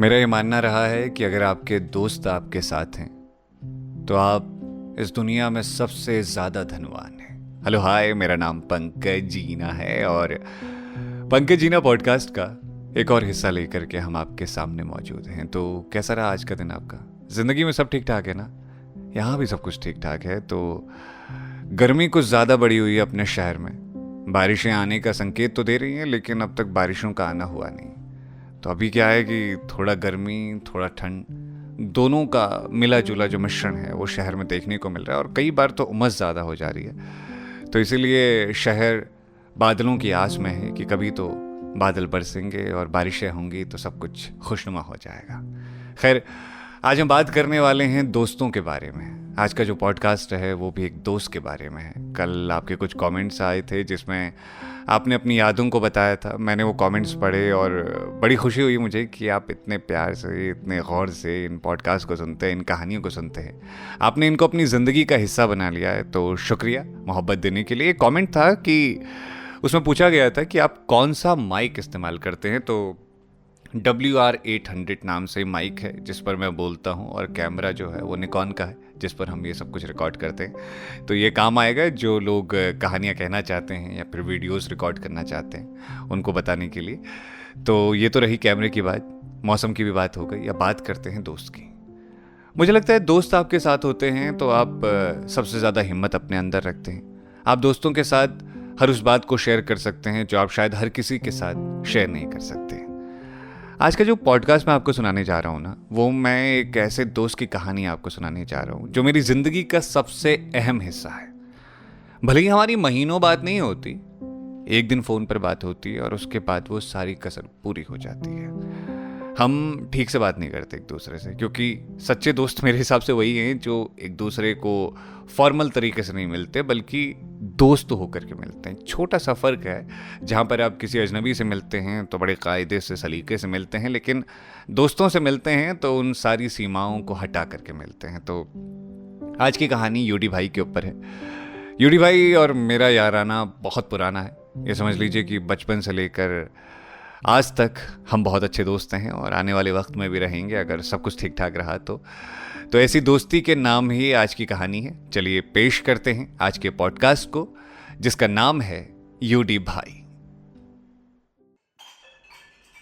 मेरा ये मानना रहा है कि अगर आपके दोस्त आपके साथ हैं तो आप इस दुनिया में सबसे ज़्यादा धनवान हैं। हेलो हाय, मेरा नाम पंकज जीना है और पंकज जीना पॉडकास्ट का एक और हिस्सा लेकर के हम आपके सामने मौजूद हैं। तो कैसा रहा आज का दिन आपका? ज़िंदगी में सब ठीक ठाक है ना? यहाँ भी सब कुछ ठीक ठाक है। तो गर्मी कुछ ज़्यादा बढ़ी हुई है अपने शहर में। बारिशें आने का संकेत तो दे रही हैं, लेकिन अब तक बारिशों का आना हुआ नहीं। तो अभी क्या है कि थोड़ा गर्मी थोड़ा ठंड दोनों का मिला जुला जो मिश्रण है वो शहर में देखने को मिल रहा है, और कई बार तो उमस ज़्यादा हो जा रही है। तो इसीलिए शहर बादलों की आस में है कि कभी तो बादल बरसेंगे और बारिशें होंगी तो सब कुछ खुशनुमा हो जाएगा। खैर, आज हम बात करने वाले हैं दोस्तों के बारे में। आज का जो पॉडकास्ट है वो भी एक दोस्त के बारे में है। कल आपके कुछ कमेंट्स आए थे जिसमें आपने अपनी यादों को बताया था। मैंने वो कमेंट्स पढ़े और बड़ी खुशी हुई मुझे कि आप इतने प्यार से, इतने गौर से इन पॉडकास्ट को सुनते हैं, इन कहानियों को सुनते हैं। आपने इनको अपनी ज़िंदगी का हिस्सा बना लिया है, तो शुक्रिया मोहब्बत देने के लिए। एक कमेंट था कि उसमें पूछा गया था कि आप कौन सा माइक इस्तेमाल करते हैं। तो WR-800 नाम से माइक है जिस पर मैं बोलता हूँ, और कैमरा जो है वो निकॉन का है जिस पर हम ये सब कुछ रिकॉर्ड करते हैं। तो ये काम आएगा जो लोग कहानियाँ कहना चाहते हैं या फिर वीडियोस रिकॉर्ड करना चाहते हैं उनको बताने के लिए। तो ये तो रही कैमरे की बात। मौसम की भी बात हो गई। अब बात करते हैं दोस्त की। मुझे लगता है दोस्त आपके साथ होते हैं तो आप सबसे ज़्यादा हिम्मत अपने अंदर रखते हैं। आप दोस्तों के साथ हर उस बात को शेयर कर सकते हैं जो आप शायद हर किसी के साथ शेयर नहीं कर सकते। आज का जो पॉडकास्ट मैं आपको सुनाने जा रहा हूँ ना, वो मैं एक ऐसे दोस्त की कहानी आपको सुनाने जा रहा हूँ जो मेरी ज़िंदगी का सबसे अहम हिस्सा है। भले ही हमारी महीनों बात नहीं होती, एक दिन फ़ोन पर बात होती है और उसके बाद वो सारी कसर पूरी हो जाती है। हम ठीक से बात नहीं करते एक दूसरे से, क्योंकि सच्चे दोस्त मेरे हिसाब से वही हैं जो एक दूसरे को फॉर्मल तरीके से नहीं मिलते बल्कि दोस्त होकर के मिलते हैं। छोटा सा फ़र्क है, जहाँ पर आप किसी अजनबी से मिलते हैं तो बड़े कायदे से, सलीके से मिलते हैं, लेकिन दोस्तों से मिलते हैं तो उन सारी सीमाओं को हटा करके मिलते हैं। तो आज की कहानी यूडी भाई के ऊपर है। यूडी भाई और मेरा याराना बहुत पुराना है। ये समझ लीजिए कि बचपन से लेकर आज तक हम बहुत अच्छे दोस्त हैं और आने वाले वक्त में भी रहेंगे अगर सब कुछ ठीक ठाक रहा तो ऐसी दोस्ती के नाम ही आज की कहानी है। चलिए पेश करते हैं आज के पॉडकास्ट को, जिसका नाम है यूडी भाई।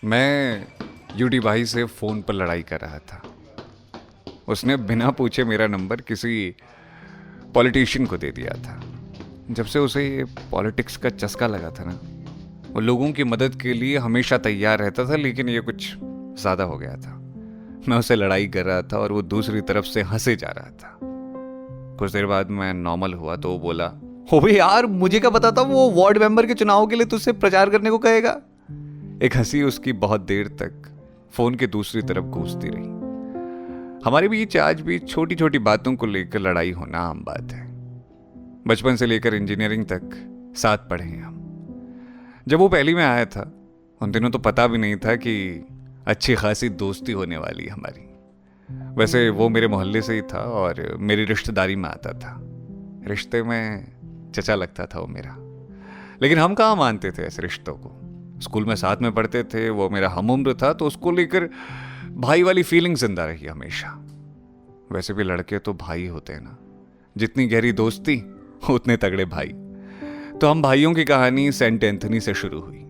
मैं यूडी भाई से फ़ोन पर लड़ाई कर रहा था। उसने बिना पूछे मेरा नंबर किसी पॉलिटिशियन को दे दिया था। जब से उसे ये पॉलिटिक्स का चस्का लगा था ना, वो लोगों की मदद के लिए हमेशा तैयार रहता था, लेकिन ये कुछ ज़्यादा हो गया था। मैं उससे लड़ाई कर रहा था और वो दूसरी तरफ से हंसे जा रहा था। कुछ देर बाद मैं नॉर्मल हुआ तो वो बोला, हो भाई यार, मुझे क्या पता था वो वार्ड मेंबर के चुनाव के लिए तुझसे प्रचार करने को कहेगा। एक हंसी उसकी बहुत देर तक फोन के दूसरी तरफ गूंजती रही। हमारे बीच आज भी छोटी छोटी बातों को लेकर लड़ाई होना आम बात है। बचपन से लेकर इंजीनियरिंग तक साथ पढ़े हैं हम। जब वो पहली में आया था उन दिनों तो पता भी नहीं था कि अच्छी खासी दोस्ती होने वाली हमारी। वैसे वो मेरे मोहल्ले से ही था और मेरी रिश्तेदारी में आता था। रिश्ते में चचा लगता था वो मेरा, लेकिन हम कहाँ मानते थे ऐसे रिश्तों को। स्कूल में साथ में पढ़ते थे, वो मेरा हमउम्र था, तो उसको लेकर भाई वाली फीलिंग जिंदा रही हमेशा। वैसे भी लड़के तो भाई होते हैं ना, जितनी गहरी दोस्ती उतने तगड़े भाई। तो हम भाइयों की कहानी सेंट एंथनी से शुरू हुई।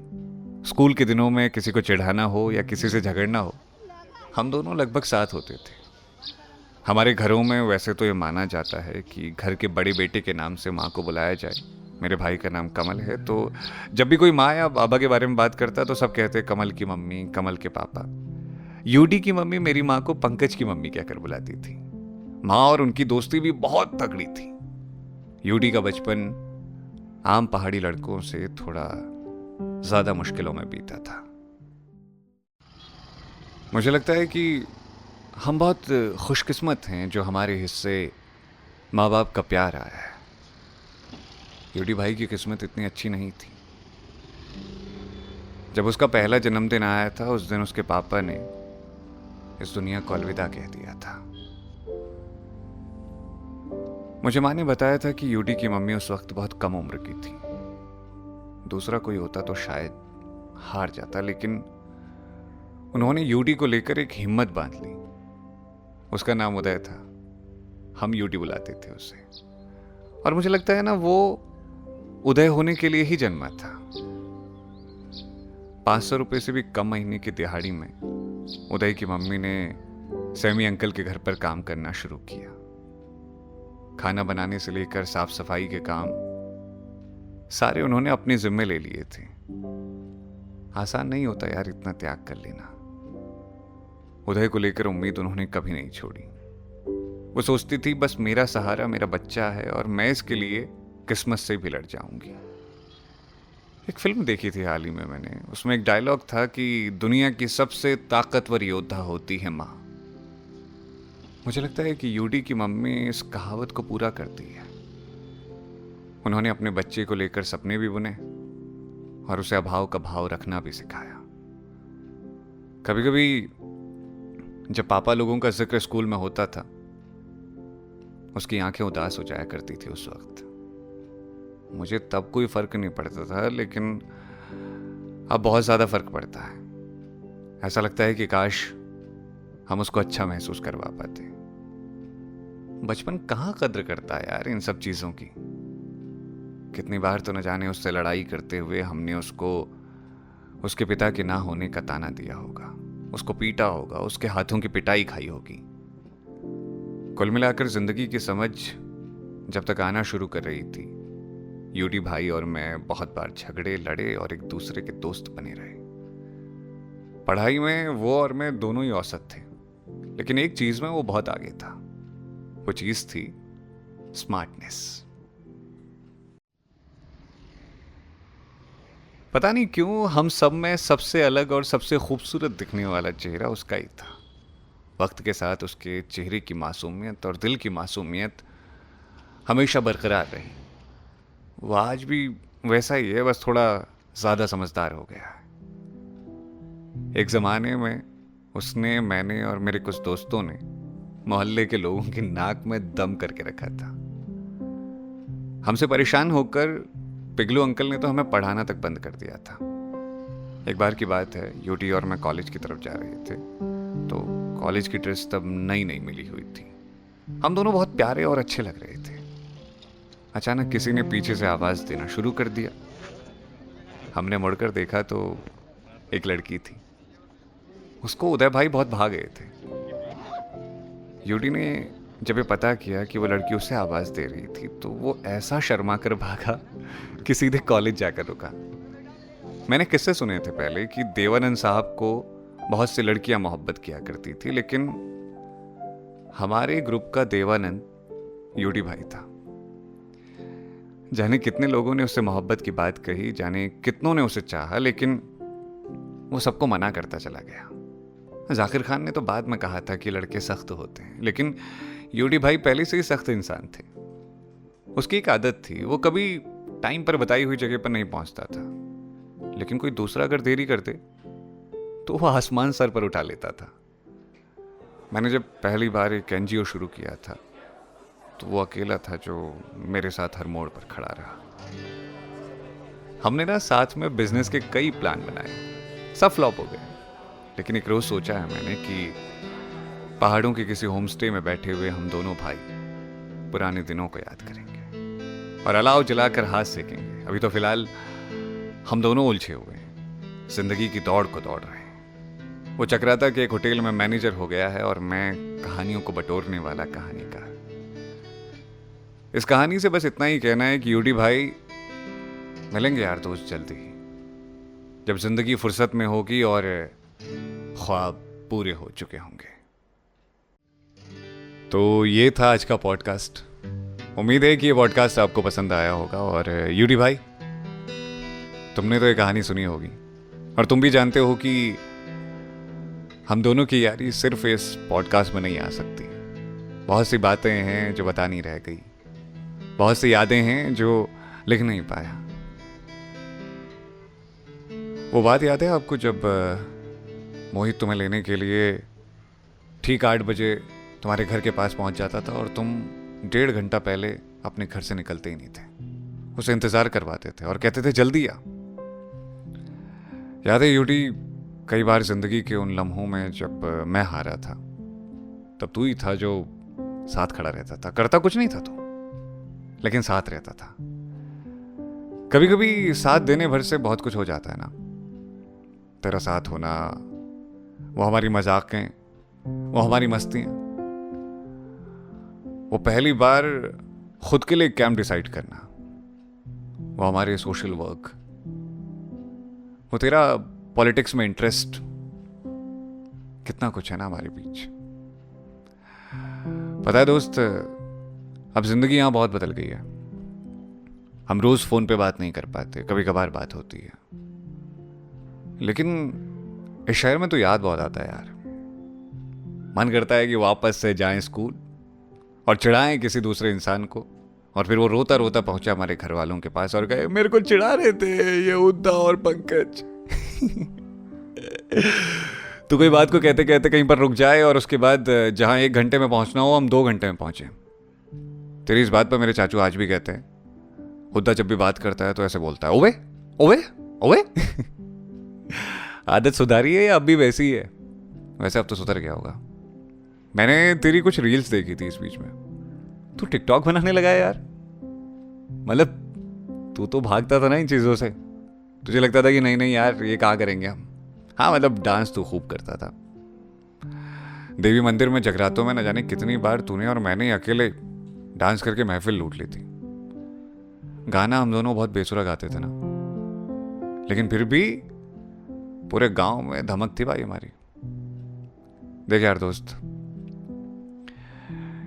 स्कूल के दिनों में किसी को चिढ़ाना हो या किसी से झगड़ना हो, हम दोनों लगभग साथ होते थे। हमारे घरों में वैसे तो ये माना जाता है कि घर के बड़े बेटे के नाम से माँ को बुलाया जाए। मेरे भाई का नाम कमल है, तो जब भी कोई माँ या बाबा के बारे में बात करता तो सब कहते कमल की मम्मी, कमल के पापा। यूडी की मम्मी मेरी माँ को पंकज की मम्मी कहकर बुलाती थी। माँ और उनकी दोस्ती भी बहुत तगड़ी थी। यूडी का बचपन आम पहाड़ी लड़कों से थोड़ा ज़्यादा मुश्किलों में बीता था। मुझे लगता है कि हम बहुत खुशकिस्मत हैं जो हमारे हिस्से माँ बाप का प्यार आया है। यूडी भाई की किस्मत इतनी अच्छी नहीं थी। जब उसका पहला जन्मदिन आया था, उस दिन उसके पापा ने इस दुनिया को अलविदा कह दिया था। मुझे माँ ने बताया था कि यूडी की मम्मी उस वक्त बहुत कम उम्र की थी। दूसरा कोई होता तो शायद हार जाता, लेकिन उन्होंने यूडी को लेकर एक हिम्मत बांध ली। उसका नाम उदय था, हम यूडी बुलाते थे उसे। और मुझे लगता है ना, वो उदय होने के लिए ही जन्मा था। 500 रुपये से भी कम महीने की दिहाड़ी में उदय की मम्मी ने सैमी अंकल के घर पर काम करना शुरू किया। खाना बनाने से लेकर साफ सफाई के काम सारे उन्होंने अपने जिम्मे ले लिए थे। आसान नहीं होता यार इतना त्याग कर लेना। उदय को लेकर उम्मीद उन्होंने कभी नहीं छोड़ी। वो सोचती थी बस मेरा सहारा मेरा बच्चा है और मैं इसके लिए किस्मत से भी लड़ जाऊंगी। एक फिल्म देखी थी हाल ही में मैंने, उसमें एक डायलॉग था कि दुनिया की सबसे ताकतवर योद्धा होती है माँ। मुझे लगता है कि यूडी की मम्मी इस कहावत को पूरा करती है। उन्होंने अपने बच्चे को लेकर सपने भी बुने और उसे अभाव का भाव रखना भी सिखाया। कभी कभी जब पापा लोगों का जिक्र स्कूल में होता था, उसकी आंखें उदास हो जाया करती थी उस वक्त। मुझे तब कोई फर्क नहीं पड़ता था, लेकिन अब बहुत ज्यादा फर्क पड़ता है। ऐसा लगता है कि काश हम उसको अच्छा महसूस करवा पाते। बचपन कहाँ कद्र करता है यार इन सब चीजों की। कितनी बार तो न जाने उससे लड़ाई करते हुए हमने उसको उसके पिता के ना होने का ताना दिया होगा, उसको पीटा होगा, उसके हाथों की पिटाई खाई होगी। कुल मिलाकर जिंदगी की समझ जब तक आना शुरू कर रही थी, यूडी भाई और मैं बहुत बार झगड़े लड़े और एक दूसरे के दोस्त बने रहे। पढ़ाई में वो और मैं दोनों ही औसत थे, लेकिन एक चीज में वो बहुत आगे था। वो चीज थी स्मार्टनेस। पता नहीं क्यों हम सब में सबसे अलग और सबसे खूबसूरत दिखने वाला चेहरा उसका ही था। वक्त के साथ उसके चेहरे की मासूमियत और दिल की मासूमियत हमेशा बरकरार रही। वो आज भी वैसा ही है, बस थोड़ा ज्यादा समझदार हो गया है। एक जमाने में उसने, मैंने और मेरे कुछ दोस्तों ने मोहल्ले के लोगों की नाक में दम करके रखा था। हमसे परेशान होकर पिगलू अंकल ने तो हमें पढ़ाना तक बंद कर दिया था। एक बार की बात है, यूटी और मैं कॉलेज की तरफ जा रहे थे, तो कॉलेज की ड्रेस तब नई नई मिली हुई थी। हम दोनों बहुत प्यारे और अच्छे लग रहे थे। अचानक किसी ने पीछे से आवाज देना शुरू कर दिया। हमने मुड़कर देखा तो एक लड़की थी। उसको उदय भाई बहुत भाग गए थे। यूडी ने जब ये पता किया कि वो लड़की उसे आवाज दे रही थी, तो वो ऐसा शर्मा कर भागा कि सीधे कॉलेज जाकर रुका। मैंने किस्से सुने थे पहले कि देवानंद साहब को बहुत सी लड़कियां मोहब्बत किया करती थी, लेकिन हमारे ग्रुप का देवानंद यूडी भाई था। जाने कितने लोगों ने उससे मोहब्बत की बात कही, जाने कितनों ने उसे चाहा, लेकिन वो सबको मना करता चला गया। जाकिर खान ने तो बाद में कहा था कि लड़के सख्त होते हैं, लेकिन यूडी भाई पहले से ही सख्त इंसान थे। उसकी एक आदत थी, वो कभी टाइम पर बताई हुई जगह पर नहीं पहुंचता था, लेकिन कोई दूसरा अगर देरी करते तो वो आसमान सर पर उठा लेता था। मैंने जब पहली बार एक एनजीओ शुरू किया था, तो वो अकेला था जो मेरे साथ हर मोड़ पर खड़ा रहा। हमने ना साथ में बिजनेस के कई प्लान बनाए, सब फ्लॉप हो गए, लेकिन एक रोज सोचा है मैंने कि पहाड़ों के किसी होम स्टे में बैठे हुए हम दोनों भाई पुराने दिनों को याद करेंगे और अलाव जलाकर हाथ सेकेंगे। अभी तो फिलहाल हम दोनों उलझे हुए हैं, जिंदगी की दौड़ को दौड़ रहे हैं। वो चक्राता के एक होटल में मैनेजर हो गया है और मैं कहानियों को बटोरने वाला कहानीकार। इस कहानी से बस इतना ही कहना है कि यूडी भाई, मिलेंगे यार दोस्त जल्दी ही, जब जिंदगी फुर्सत में होगी और ख्वाब पूरे हो चुके होंगे। तो ये था आज का पॉडकास्ट। उम्मीद है कि ये पॉडकास्ट आपको पसंद आया होगा। और यूडी भाई, तुमने तो ये कहानी सुनी होगी और तुम भी जानते हो कि हम दोनों की यारी सिर्फ इस पॉडकास्ट में नहीं आ सकती। बहुत सी बातें हैं जो बता नहीं रह गई, बहुत सी यादें हैं जो लिख नहीं पाया। वो बात याद है आपको जब मोहित तुम्हें लेने के लिए ठीक 8 बजे तुम्हारे घर के पास पहुंच जाता था और तुम 1.5 घंटा पहले अपने घर से निकलते ही नहीं थे, उसे इंतजार करवाते थे और कहते थे जल्दी आ। याद है यूडी, कई बार जिंदगी के उन लम्हों में जब मैं हारा था, तब तू ही था जो साथ खड़ा रहता था। करता कुछ नहीं था तू, लेकिन साथ रहता था। कभी कभी साथ देने भर से बहुत कुछ हो जाता है ना। तेरा साथ होना, वो हमारी मजाकें, वो हमारी मस्तियां, वो पहली बार खुद के लिए कैंप डिसाइड करना, वो हमारे सोशल वर्क, वो तेरा पॉलिटिक्स में इंटरेस्ट, कितना कुछ है ना हमारे बीच। पता है दोस्त, अब जिंदगी यहां बहुत बदल गई है। हम रोज फोन पे बात नहीं कर पाते, कभी कभार बात होती है, लेकिन इस शहर में तो याद बहुत आता है यार। मन करता है कि वापस से जाएं स्कूल और चिढ़ाएं किसी दूसरे इंसान को, और फिर वो रोता रोता पहुंचा हमारे घर वालों के पास और कहे मेरे को चिढ़ा रहे थे ये उद्दा और पंकज। तो कोई बात को कहते कहते कहीं पर रुक जाए और उसके बाद जहां 1 घंटे में पहुंचना हो हम 2 घंटे में पहुंचे। तेरी इस बात पर मेरे चाचू आज भी कहते हैं, उद्दा जब भी बात करता है तो ऐसे बोलता है ओवे ओवे ओवे। आदत सुधारी है या अब भी वैसी ही है? वैसे अब तो सुधर गया होगा। मैंने तेरी कुछ रील्स देखी थी इस बीच में, तू टिकटॉक बनाने लगा है यार। मतलब तू तो भागता था ना इन चीजों से, तुझे लगता था कि नहीं नहीं यार ये कहाँ करेंगे हम। हाँ मतलब डांस तो खूब करता था। देवी मंदिर में जगरातों में न जाने कितनी बार तूने और मैंने अकेले डांस करके महफिल लूट ली थी। गाना हम दोनों बहुत बेसुरा गाते थे ना, लेकिन फिर भी पूरे गांव में धमक थी भाई हमारी। देख यार दोस्त,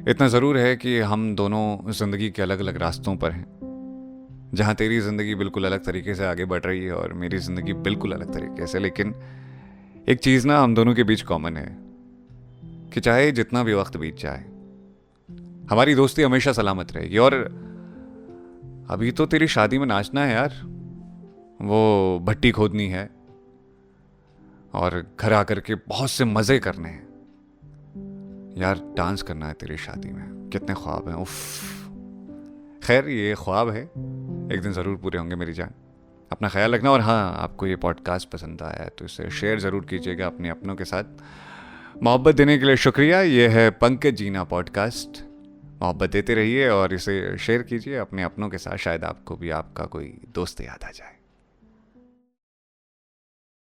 इतना जरूर है कि हम दोनों जिंदगी के अलग अलग रास्तों पर हैं। जहां तेरी जिंदगी बिल्कुल अलग तरीके से आगे बढ़ रही है और मेरी जिंदगी बिल्कुल अलग तरीके से, लेकिन एक चीज ना हम दोनों के बीच कॉमन है कि चाहे जितना भी वक्त बीत जाए हमारी दोस्ती हमेशा सलामत रहेगी। और अभी तो तेरी शादी में नाचना है यार, वो भट्टी खोदनी है और घर आकर के बहुत से मजे करने हैं यार। डांस करना है तेरी शादी में, कितने ख्वाब हैं। उफ, खैर ये ख्वाब है, एक दिन ज़रूर पूरे होंगे मेरी जान। अपना ख्याल रखना, और हाँ आपको ये पॉडकास्ट पसंद आया है तो इसे शेयर ज़रूर कीजिएगा अपने अपनों के साथ। मोहब्बत देने के लिए शुक्रिया। ये है पंकज जीना पॉडकास्ट। मोहब्बत देते रहिए और इसे शेयर कीजिए अपने अपनों के साथ, शायद आपको भी आपका कोई दोस्त याद आ जाए।